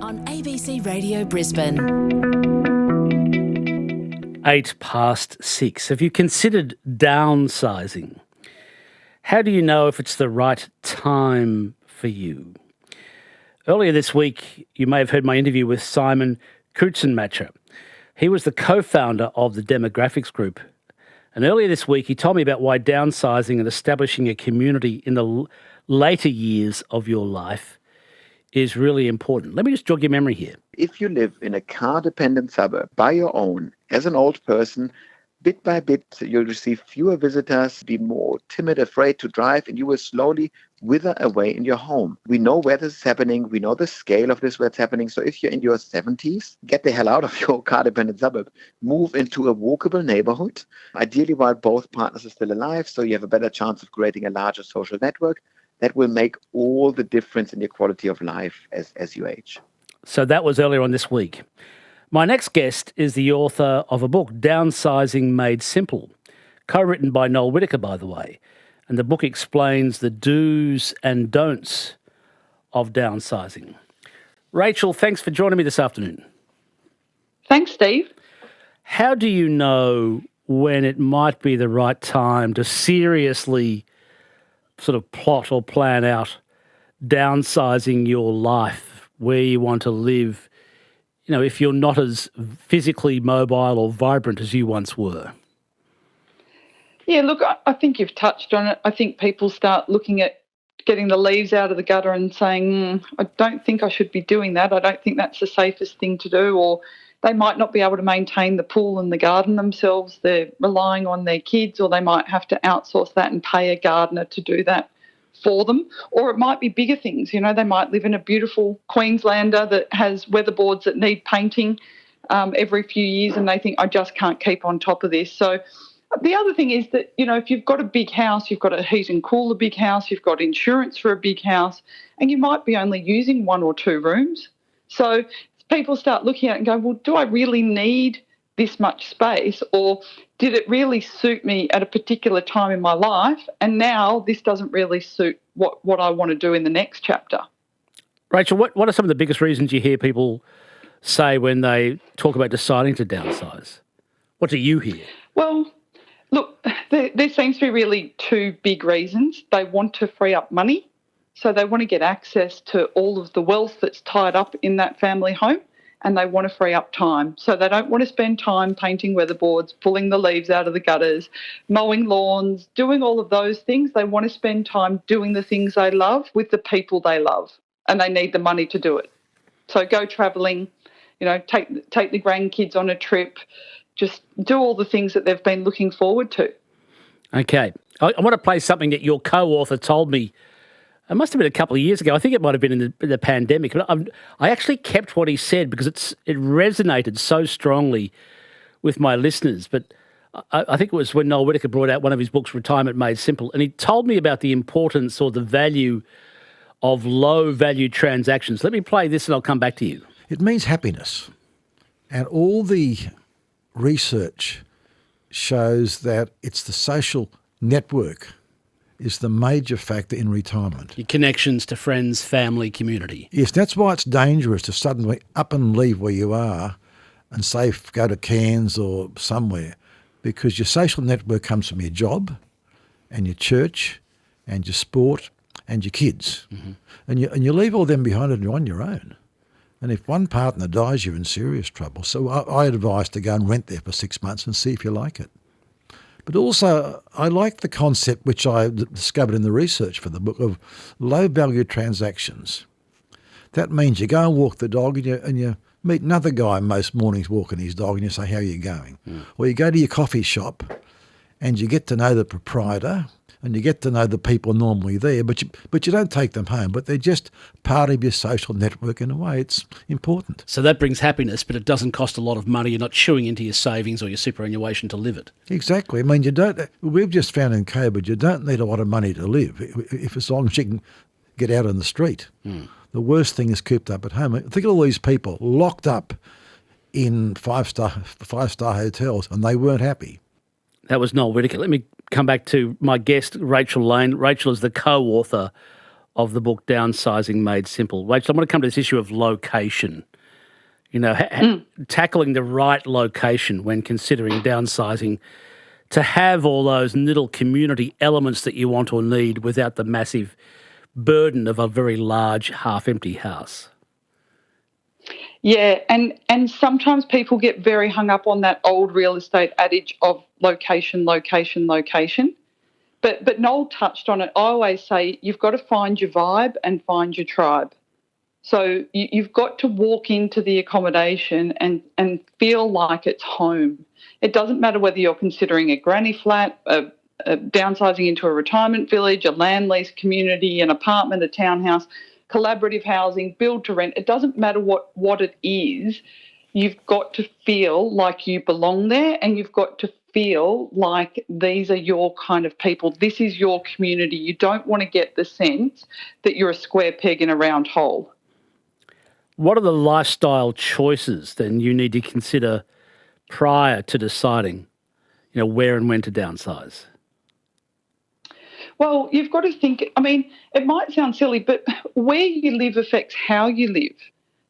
on ABC Radio Brisbane. 6:08. Have you considered downsizing? How do you know if it's the right time for you? Earlier this week, you may have heard my interview with Simon Kutzenmacher. He was the co-founder of the Demographics Group. And earlier this week, he told me about why downsizing and establishing a community in the later years of your life is really important. Let me just jog your memory here. If you live in a car-dependent suburb by your own, as an old person, bit by bit, you'll receive fewer visitors, be more timid, afraid to drive, and you will slowly wither away in your home. We know where this is happening. We know the scale of this, where it's happening. So if you're in your 70s, get the hell out of your car-dependent suburb. Move into a walkable neighborhood, ideally while both partners are still alive, so you have a better chance of creating a larger social network. That will make all the difference in your quality of life as you age. So that was earlier on this week. My next guest is the author of a book, Downsizing Made Simple, co-written by Noel Whittaker, by the way. And the book explains the do's and don'ts of downsizing. Rachel, thanks for joining me this afternoon. Thanks, Steve. How do you know when it might be the right time to seriously sort of plot or plan out downsizing your life, where you want to live, you know, if you're not as physically mobile or vibrant as you once were? Yeah, look, I think you've touched on it. I think people start looking at getting the leaves out of the gutter and saying, I don't think I should be doing that. I don't think that's the safest thing to do. Or they might not be able to maintain the pool and the garden themselves. They're relying on their kids, or they might have to outsource that and pay a gardener to do that for them. Or it might be bigger things. You know, they might live in a beautiful Queenslander that has weatherboards that need painting every few years, and they think, I just can't keep on top of this. So the other thing is that, you know, if you've got a big house, you've got a heat and cool a big house, you've got insurance for a big house, and you might be only using 1 or 2 rooms. So people start looking at it and go, well, do I really need this much space, or did it really suit me at a particular time in my life, and now this doesn't really suit what I want to do in the next chapter? Rachel, what are some of the biggest reasons you hear people say when they talk about deciding to downsize? What do you hear? Well, look, there seems to be really 2 big reasons. They want to free up money, so they want to get access to all of the wealth that's tied up in that family home, and they want to free up time. So they don't want to spend time painting weatherboards, pulling the leaves out of the gutters, mowing lawns, doing all of those things. They want to spend time doing the things they love with the people they love, and they need the money to do it. So go travelling, you know, take the grandkids on a trip, just do all the things that they've been looking forward to. Okay. I want to play something that your co-author told me. It must have been a couple of years ago. I think it might have been in the pandemic. But I actually kept what he said because it resonated so strongly with my listeners. But I think it was when Noel Whittaker brought out one of his books, Retirement Made Simple, and he told me about the importance or the value of low-value transactions. Let me play this and I'll come back to you. It means happiness. And all the research shows that it's the social network is the major factor in retirement. Your connections to friends, family, community. Yes, that's why it's dangerous to suddenly up and leave where you are and say go to Cairns or somewhere, because your social network comes from your job and your church and your sport and your kids. Mm-hmm. And you leave all them behind and you're on your own. And if one partner dies, you're in serious trouble. So I advise to go and rent there for 6 months and see if you like it. But also, I like the concept, which I discovered in the research for the book, of low-value transactions. That means you go and walk the dog and you meet another guy most mornings walking his dog and you say, how are you going? Mm. Or you go to your coffee shop and you get to know the proprietor and you get to know the people normally there, but you don't take them home, but they're just part of your social network in a way. It's important. So that brings happiness, but it doesn't cost a lot of money. You're not chewing into your savings or your superannuation to live it. Exactly. I mean, we've just found in COVID, you don't need a lot of money to live, if as long as you can get out on the street. Mm. The worst thing is cooped up at home. Think of all these people locked up in five-star hotels and they weren't happy. That was Noel Whittaker. Let me come back to my guest, Rachel Lane. Rachel is the co-author of the book Downsizing Made Simple. Rachel, I want to come to this issue of location. You know, tackling the right location when considering downsizing to have all those little community elements that you want or need without the massive burden of a very large half-empty house. Yeah, and sometimes people get very hung up on that old real estate adage of location, location, location. But Noel touched on it. I always say you've got to find your vibe and find your tribe. So you've got to walk into the accommodation and feel like it's home. It doesn't matter whether you're considering a granny flat, downsizing into a retirement village, a land lease community, an apartment, a townhouse, collaborative housing, build to rent. It doesn't matter what it is. You've got to feel like you belong there, and you've got to feel like these are your kind of people. This is your community. You don't want to get the sense that you're a square peg in a round hole. What are the lifestyle choices then you need to consider prior to deciding, where and when to downsize? Well, you've got to think, it might sound silly, but where you live affects how you live.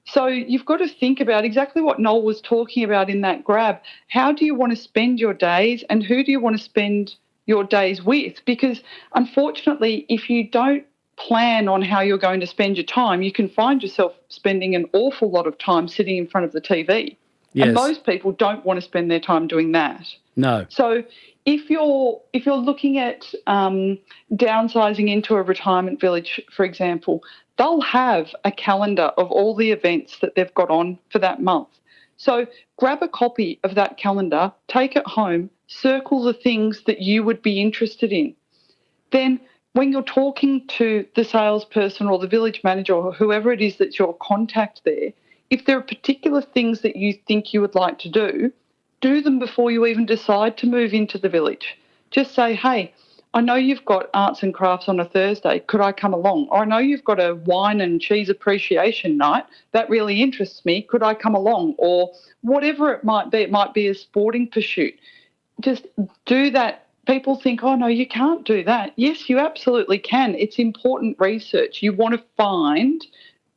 So you've got to think about exactly what Noel was talking about in that grab. How do you want to spend your days, and who do you want to spend your days with? Because unfortunately, if you don't plan on how you're going to spend your time, you can find yourself spending an awful lot of time sitting in front of the TV. Yes. And most people don't want to spend their time doing that. No. So if you're looking at downsizing into a retirement village, for example, they'll have a calendar of all the events that they've got on for that month. So grab a copy of that calendar, take it home, circle the things that you would be interested in. Then when you're talking to the salesperson or the village manager or whoever it is that's your contact there, if there are particular things that you think you would like to do them before you even decide to move into the village. Just say, hey, I know you've got arts and crafts on a Thursday. Could I come along? Or I know you've got a wine and cheese appreciation night. That really interests me. Could I come along? Or whatever it might be a sporting pursuit. Just do that. People think, oh, no, you can't do that. Yes, you absolutely can. It's important research. You want to find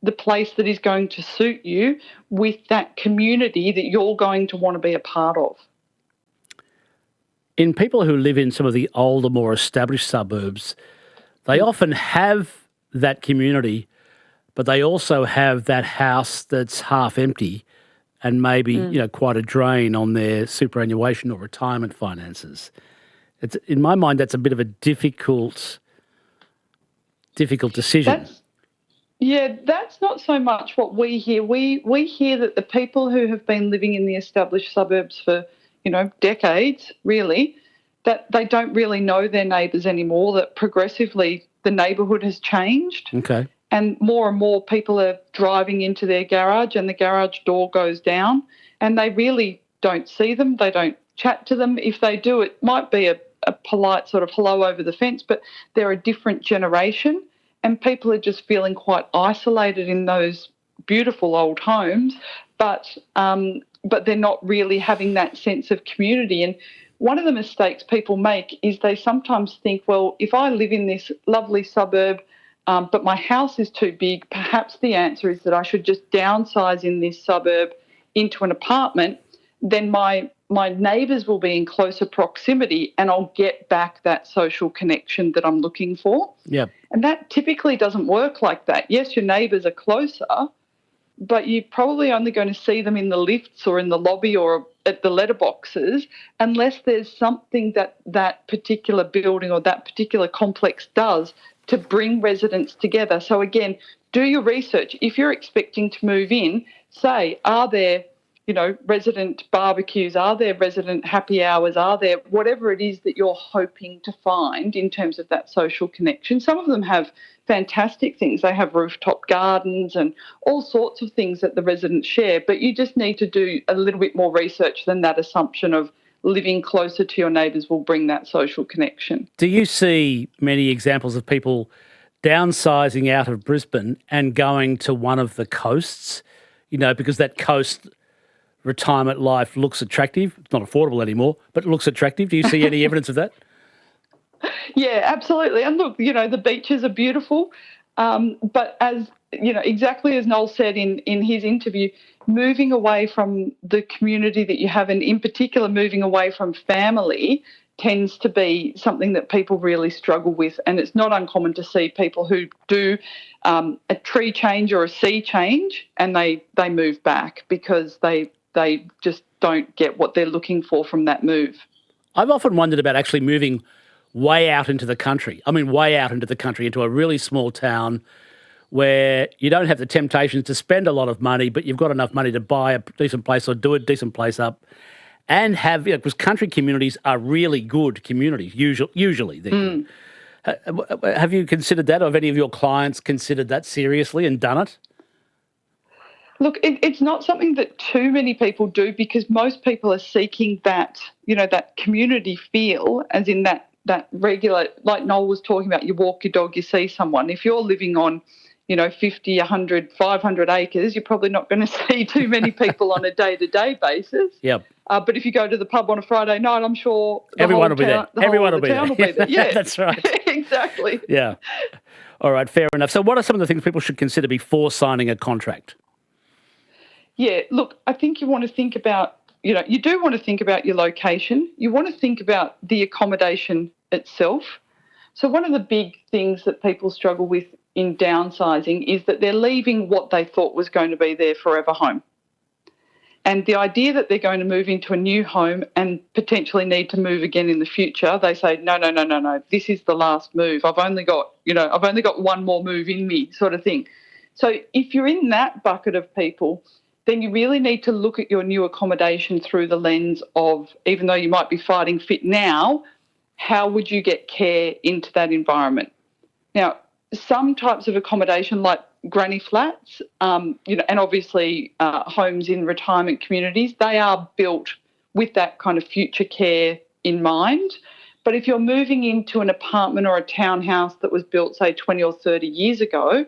the place that is going to suit you with that community that you're going to want to be a part of. In people who live in some of the older, more established suburbs, they often have that community, but they also have that house that's half empty and maybe, quite a drain on their superannuation or retirement finances. It's, in my mind, that's a bit of a difficult decision. That's not so much what we hear. We hear that the people who have been living in the established suburbs for, decades, really, that they don't really know their neighbours anymore, that progressively the neighbourhood has changed. Okay. And more people are driving into their garage and the garage door goes down and they really don't see them. They don't chat to them. If they do, it might be a polite sort of hello over the fence, but they're a different generation and people are just feeling quite isolated in those beautiful old homes, but they're not really having that sense of community. And one of the mistakes people make is they sometimes think, well, if I live in this lovely suburb, but my house is too big, perhaps the answer is that I should just downsize in this suburb into an apartment, then my neighbours will be in closer proximity and I'll get back that social connection that I'm looking for. Yeah. And that typically doesn't work like that. Yes, your neighbours are closer, but you're probably only going to see them in the lifts or in the lobby or at the letterboxes unless there's something that particular building or that particular complex does to bring residents together. So again, do your research. If you're expecting to move in, say, are there, resident barbecues? Are there resident happy hours? Are there whatever it is that you're hoping to find in terms of that social connection? Some of them have fantastic things. They have rooftop gardens and all sorts of things that the residents share, but you just need to do a little bit more research than that assumption of living closer to your neighbours will bring that social connection. Do you see many examples of people downsizing out of Brisbane and going to one of the coasts, because that coast retirement life looks attractive? It's not affordable anymore, but it looks attractive. Do you see any evidence of that? Yeah, absolutely. And look, the beaches are beautiful. But as you know, exactly as Noel said in his interview, moving away from the community that you have, and in particular moving away from family, tends to be something that people really struggle with. And it's not uncommon to see people who do a tree change or a sea change and they move back because they just don't get what they're looking for from that move. I've often wondered about actually moving way out into the country. I mean, way out into the country, into a really small town where you don't have the temptations to spend a lot of money, but you've got enough money to buy a decent place or do a decent place up and have, because country communities are really good communities, usually. They're good. Have you considered that, or have any of your clients considered that seriously and done it? Look, it's not something that too many people do because most people are seeking that, that community feel, as in that regular, like Noel was talking about, you walk your dog, you see someone. If you're living on, 50, 100, 500 acres, you're probably not going to see too many people on a day-to-day basis. Yep. But if you go to the pub on a Friday night, I'm sure everyone will be there. Everyone will be there. Yeah, that's right. Exactly. Yeah. All right, fair enough. So what are some of the things people should consider before signing a contract? Yeah, look, I think you want to think about, you do want to think about your location. You want to think about the accommodation itself. So one of the big things that people struggle with in downsizing is that they're leaving what they thought was going to be their forever home. And the idea that they're going to move into a new home and potentially need to move again in the future, they say, no, this is the last move. I've only got one more move in me, sort of thing. So if you're in that bucket of people, then you really need to look at your new accommodation through the lens of, even though you might be fighting fit now, how would you get care into that environment? Now, some types of accommodation like granny flats, and obviously homes in retirement communities, they are built with that kind of future care in mind. But if you're moving into an apartment or a townhouse that was built, say, 20 or 30 years ago,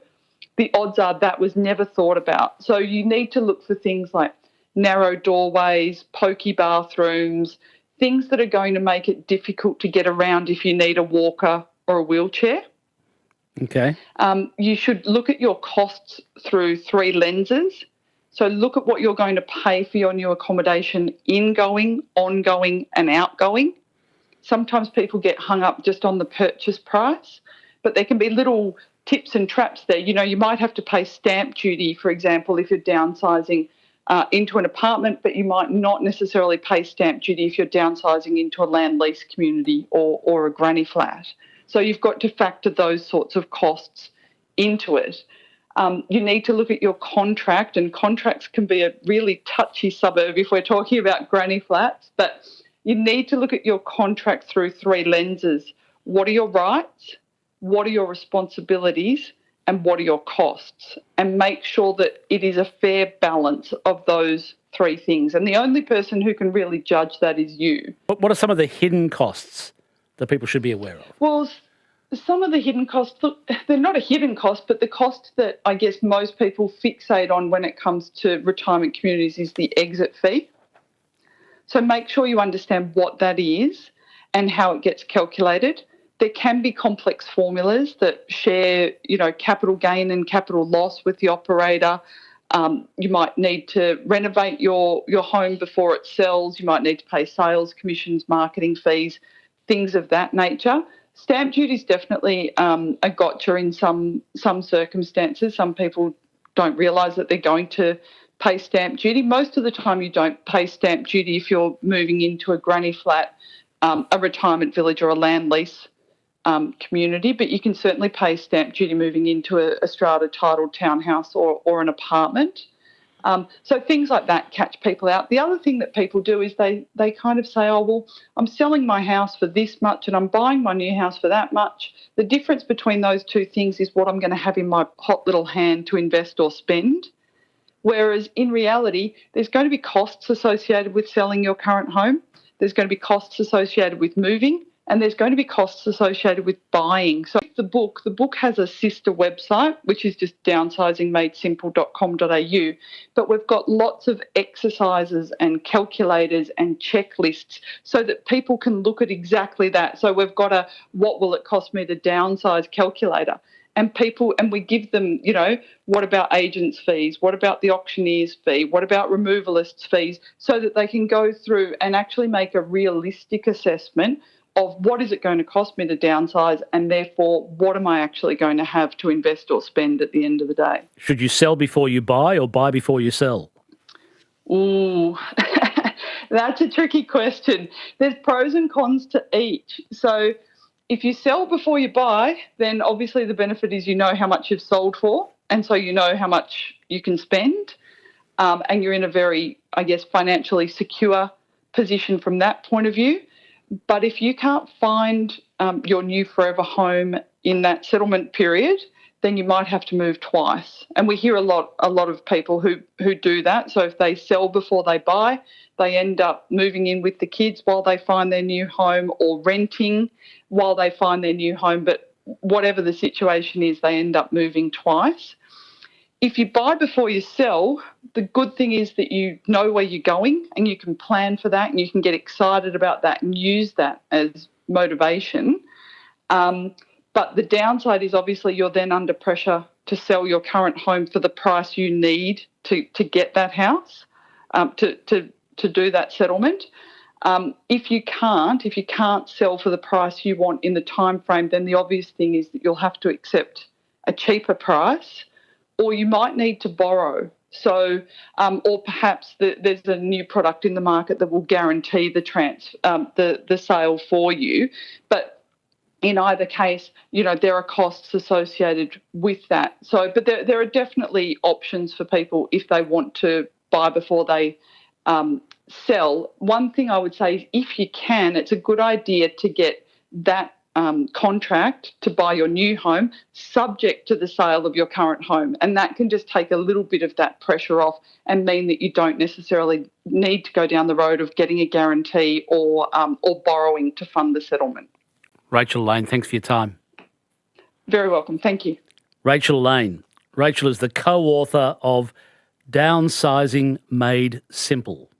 the odds are that was never thought about. So you need to look for things like narrow doorways, pokey bathrooms, things that are going to make it difficult to get around if you need a walker or a wheelchair. Okay. You should look at your costs through three lenses. So look at what you're going to pay for your new accommodation, ingoing, ongoing and outgoing. Sometimes people get hung up just on the purchase price, but there can be little tips and traps there. You might have to pay stamp duty, for example, if you're downsizing into an apartment, but you might not necessarily pay stamp duty if you're downsizing into a land lease community or a granny flat. So you've got to factor those sorts of costs into it. You need to look at your contract, and contracts can be a really touchy suburb if we're talking about granny flats, but you need to look at your contract through three lenses. What are your rights? What are your responsibilities? And what are your costs? And make sure that it is a fair balance of those three things. And the only person who can really judge that is you. What are some of the hidden costs that people should be aware of? Well, some of the hidden costs, look, they're not a hidden cost, but the cost that I guess most people fixate on when it comes to retirement communities is the exit fee. So make sure you understand what that is and how it gets calculated. There can be complex formulas that share, capital gain and capital loss with the operator. You might need to renovate your home before it sells. You might need to pay sales commissions, marketing fees, things of that nature. Stamp duty is definitely a gotcha in some circumstances. Some people don't realise that they're going to pay stamp duty. Most of the time you don't pay stamp duty if you're moving into a granny flat, a retirement village or a land lease community, but you can certainly pay stamp duty moving into a strata titled townhouse or an apartment. So things like that catch people out. The other thing that people do is they kind of say, oh, well, I'm selling my house for this much and I'm buying my new house for that much. The difference between those two things is what I'm going to have in my hot little hand to invest or spend. Whereas in reality, there's going to be costs associated with selling your current home. There's going to be costs associated with moving. And there's going to be costs associated with buying. So the book has a sister website, which is just downsizingmadesimple.com.au. But we've got lots of exercises and calculators and checklists so that people can look at exactly that. So we've got a what will it cost me to downsize calculator. And we give them, what about agents' fees? What about the auctioneer's fee? What about removalists' fees? So that they can go through and actually make a realistic assessment of what is it going to cost me to downsize, and therefore what am I actually going to have to invest or spend at the end of the day. Should you sell before you buy or buy before you sell? Ooh, that's a tricky question. There's pros and cons to each. So if you sell before you buy, then obviously the benefit is you know how much you've sold for, and so you know how much you can spend, and you're in a very, financially secure position from that point of view. But if you can't find your new forever home in that settlement period, then you might have to move twice. And we hear a lot of people who do that. So if they sell before they buy, they end up moving in with the kids while they find their new home, or renting while they find their new home. But whatever the situation is, they end up moving twice. If you buy before you sell, the good thing is that you know where you're going and you can plan for that, and you can get excited about that and use that as motivation. But the downside is obviously you're then under pressure to sell your current home for the price you need to get that house, to do that settlement. If you can't sell for the price you want in the time frame, then the obvious thing is that you'll have to accept a cheaper price, or you might need to borrow. So, or perhaps there's a new product in the market that will guarantee the sale for you. But in either case, there are costs associated with that. So, but there are definitely options for people if they want to buy before they sell. One thing I would say is, if you can, it's a good idea to get that contract to buy your new home subject to the sale of your current home, and that can just take a little bit of that pressure off and mean that you don't necessarily need to go down the road of getting a guarantee or borrowing to fund the settlement. Rachel Lane, thanks for your time. Very welcome. Thank you. Rachel Lane. Rachel is the co-author of Downsizing Made Simple.